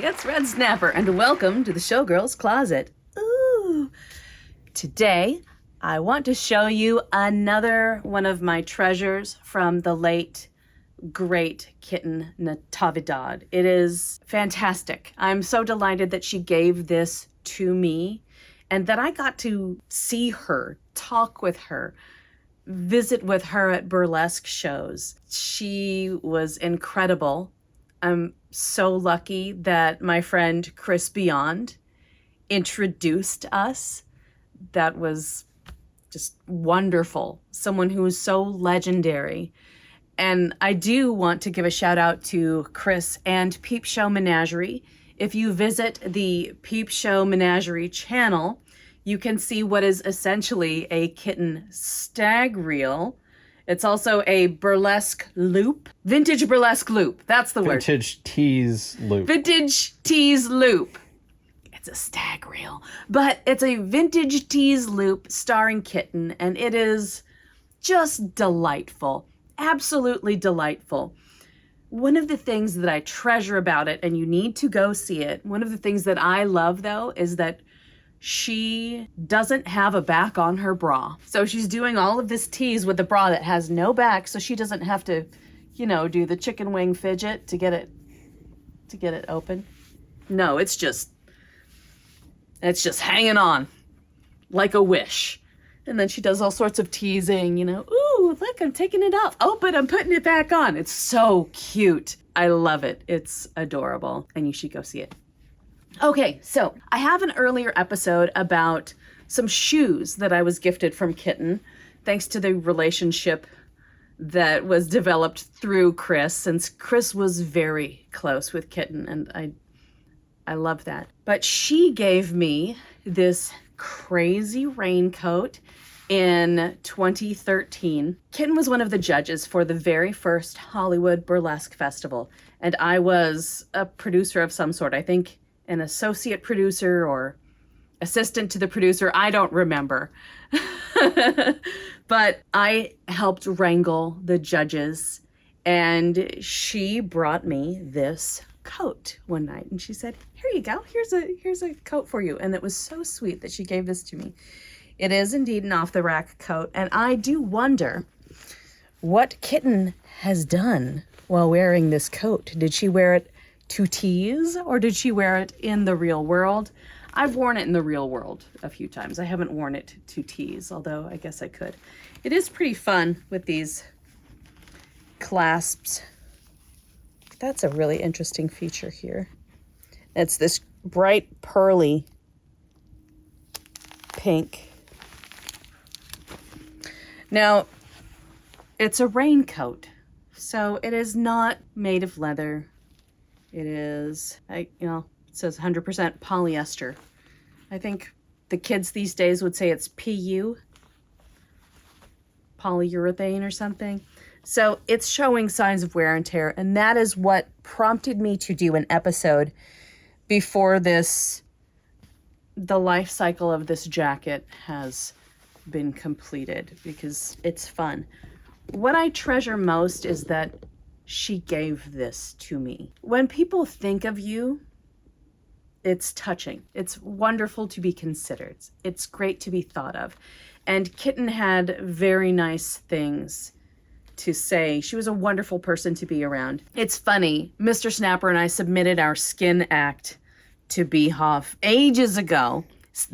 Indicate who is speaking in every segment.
Speaker 1: It's Red Snapper, and welcome to the Showgirl's Closet. Ooh. Today, I want to show you another one of my treasures from the late, great Kitten Natividad. It is fantastic. I'm so delighted that she gave this to me and that I got to see her, talk with her, visit with her at burlesque shows. She was incredible. I'm so lucky that my friend Chris Beyond introduced us. That was just wonderful. Someone who is so legendary. And I do want to give a shout out to Chris and Peepshow Menagerie. If you visit the Peepshow Menagerie channel, you can see what is essentially a kitten stag reel. It's also a burlesque loop. Vintage burlesque loop. That's the word.
Speaker 2: Vintage tease loop.
Speaker 1: Vintage tease loop. It's a stag reel. But it's a vintage tease loop starring Kitten, and it is just delightful. Absolutely delightful. One of the things that I treasure about it, and you need to go see it, one of the things that I love, though, is that she doesn't have a back on her bra. So she's doing all of this tease with a bra that has no back, so she doesn't have to, do the chicken wing fidget to get it open. No, it's just hanging on like a wish. And then she does all sorts of teasing, ooh, look, I'm taking it off. Oh, but I'm putting it back on. It's so cute. I love it. It's adorable. And you should go see it. Okay, so I have an earlier episode about some shoes that I was gifted from Kitten, thanks to the relationship that was developed through Chris, since Chris was very close with Kitten, and I love that. But she gave me this crazy raincoat in 2013. Kitten was one of the judges for the very first Hollywood Burlesque Festival, and I was a producer of some sort. I think an associate producer or assistant to the producer. I don't remember. But I helped wrangle the judges, and she brought me this coat one night, and she said, here you go, here's a coat for you. And it was so sweet that she gave this to me. It is indeed an off-the-rack coat, and I do wonder what Kitten has done while wearing this coat. Did she wear it to tease, or did she wear it in the real world? I've worn it in the real world a few times. I haven't worn it to tease, although I guess I could. It is pretty fun with these clasps. That's a really interesting feature here. It's this bright pearly pink. Now, it's a raincoat, so it is not made of leather. It is, it says 100% polyester. I think the kids these days would say it's PU, polyurethane or something. So it's showing signs of wear and tear, and that is what prompted me to do an episode before the life cycle of this jacket has been completed, because it's fun. What I treasure most is that she gave this to me. When people think of you, it's touching. It's wonderful to be considered. It's great to be thought of. And Kitten had very nice things to say. She was a wonderful person to be around. It's funny, Mr. Snapper and I submitted our skin act to BHOF ages ago.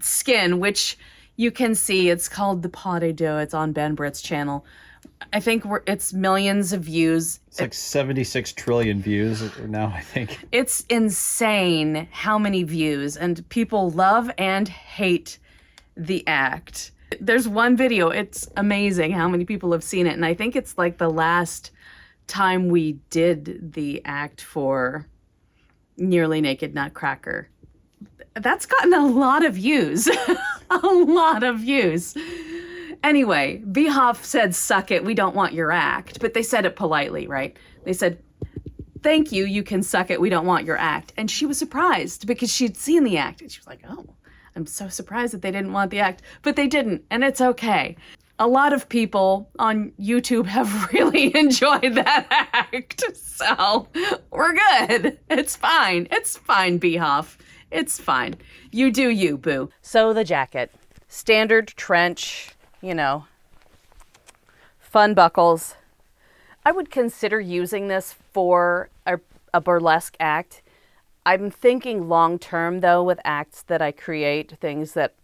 Speaker 1: Skin, which you can see, it's called the Pas de Deux. It's on Ben Britt's channel. I think it's millions of views.
Speaker 2: It's like 76 trillion views now, I think.
Speaker 1: It's insane how many views, and people love and hate the act. There's one video, it's amazing how many people have seen it, and I think it's like the last time we did the act for Nearly Naked Nutcracker. That's gotten a lot of views. A lot of views. Anyway, BHOF said, suck it, we don't want your act. But they said it politely, right? They said, thank you, you can suck it, we don't want your act. And she was surprised because she'd seen the act. And she was like, oh, I'm so surprised that they didn't want the act. But they didn't, and it's okay. A lot of people on YouTube have really enjoyed that act. So we're good. It's fine. It's fine, BHOF. It's fine. You do you, boo. So the jacket. Standard trench, fun buckles. I would consider using this for a burlesque act. I'm thinking long term, though, with acts that I create, things that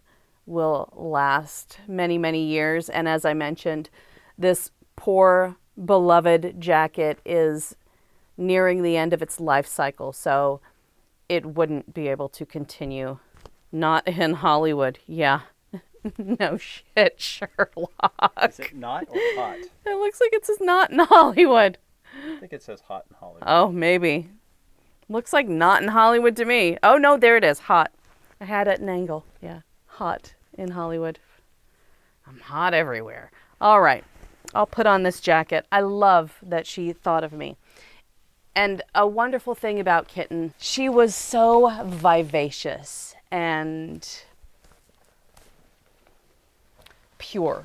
Speaker 1: will last many, many years. And as I mentioned, this poor beloved jacket is nearing the end of its life cycle, so it wouldn't be able to continue. Not in Hollywood. Yeah. No shit, Sherlock.
Speaker 2: Is it not or hot?
Speaker 1: It looks like it says not in Hollywood.
Speaker 2: I think it says hot in Hollywood.
Speaker 1: Oh, maybe. Looks like not in Hollywood to me. Oh, no, there it is. Hot. I had it at an angle. Yeah. Hot in Hollywood. I'm hot everywhere. All right. I'll put on this jacket. I love that she thought of me. And a wonderful thing about Kitten, she was so vivacious and pure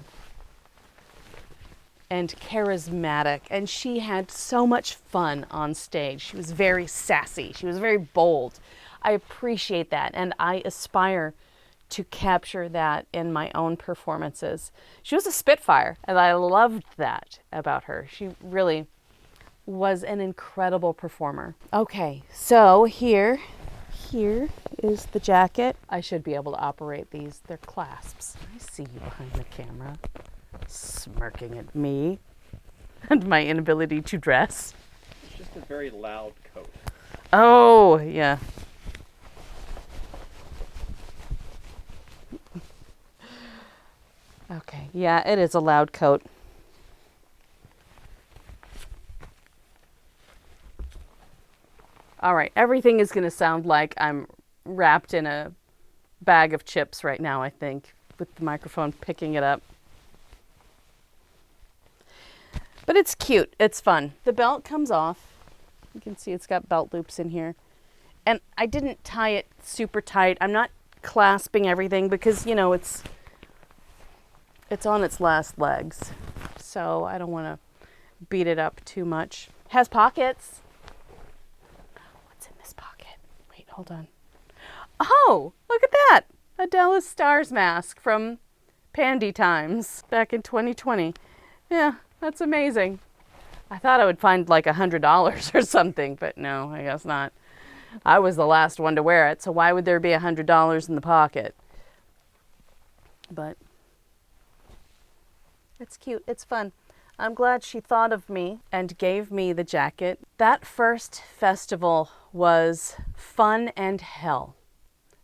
Speaker 1: and charismatic, and she had so much fun on stage. She was very sassy. She was very bold. I appreciate that, and I aspire to capture that in my own performances. She was a spitfire, and I loved that about her. She really was an incredible performer. Okay, so here is the jacket. I should be able to operate these. They're clasps. I see you behind the camera, smirking at me and my inability to dress.
Speaker 2: It's just a very loud coat.
Speaker 1: Oh, yeah. Okay, yeah, it is a loud coat. All right, everything is going to sound like I'm wrapped in a bag of chips right now, I think, with the microphone picking it up. But it's cute. It's fun. The belt comes off. You can see it's got belt loops in here. And I didn't tie it super tight. I'm not clasping everything because, it's on its last legs. So I don't want to beat it up too much. Has pockets. What's in this pocket? Wait, hold on. Oh, look at that. A Dallas Stars mask from Pandy Times back in 2020. Yeah, that's amazing. I thought I would find like $100 or something, but no, I guess not. I was the last one to wear it, so why would there be $100 in the pocket? But it's cute. It's fun. I'm glad she thought of me and gave me the jacket. That first festival was fun and hell.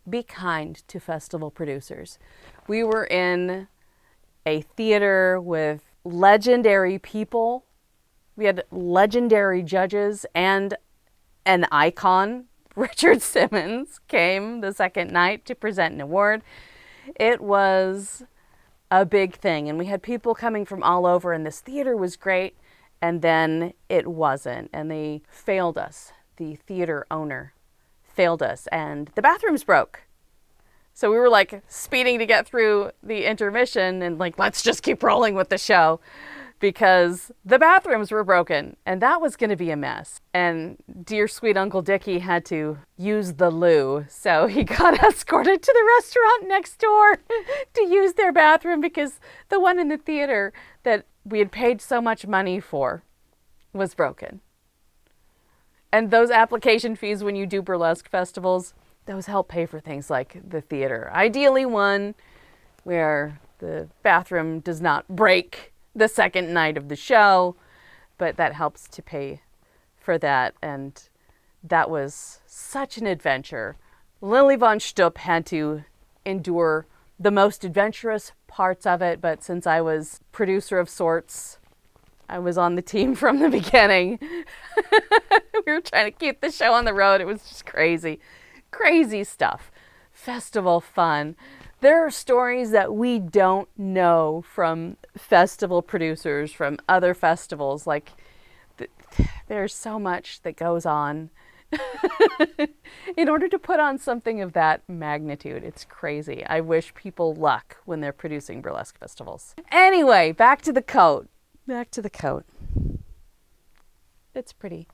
Speaker 1: Be kind to festival producers. We were in a theater with legendary people. We had legendary judges and an icon. Richard Simmons came the second night to present an award. It was a big thing, and we had people coming from all over, and this theater was great, and then it wasn't, and they failed us. The theater owner failed us, and the bathrooms broke. So we were like speeding to get through the intermission and like, let's just keep rolling with the show because the bathrooms were broken and that was going to be a mess. And dear sweet Uncle Dickie had to use the loo. So he got escorted to the restaurant next door to use their bathroom because the one in the theater that we had paid so much money for was broken. And those application fees when you do burlesque festivals, those help pay for things like the theater. Ideally one where the bathroom does not break the second night of the show, but that helps to pay for that. And that was such an adventure. Lily von Stupp had to endure the most adventurous parts of it, but since I was producer of sorts, I was on the team from the beginning. We were trying to keep the show on the road. It was just crazy. Crazy stuff. Festival fun. There are stories that we don't know from festival producers, from other festivals. Like, there's so much that goes on In order to put on something of that magnitude. It's crazy. I wish people luck when they're producing burlesque festivals. Anyway, back to the coat. Back to the coat. It's pretty.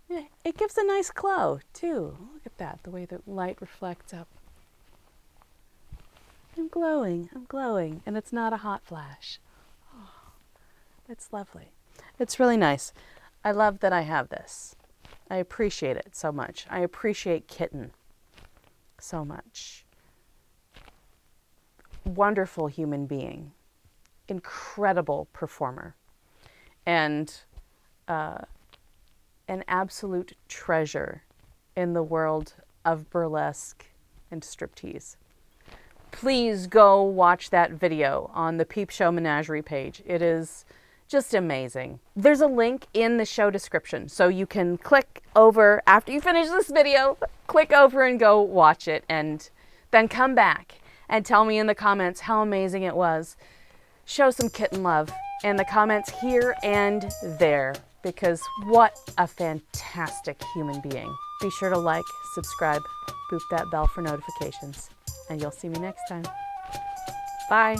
Speaker 1: It gives a nice glow, too. Look at that, the way the light reflects up. I'm glowing, and it's not a hot flash. Oh, it's lovely. It's really nice. I love that I have this. I appreciate it so much. I appreciate Kitten so much. Wonderful human being. Incredible performer. And an absolute treasure in the world of burlesque and striptease. Please go watch that video on the Peepshow Menagerie page. It is just amazing. There's a link in the show description, so you can click over after you finish this video, click over and go watch it, and then come back and tell me in the comments how amazing it was. Show some kitten love in the comments here and there, because what a fantastic human being. Be sure to like, subscribe, boop that bell for notifications, and you'll see me next time. Bye.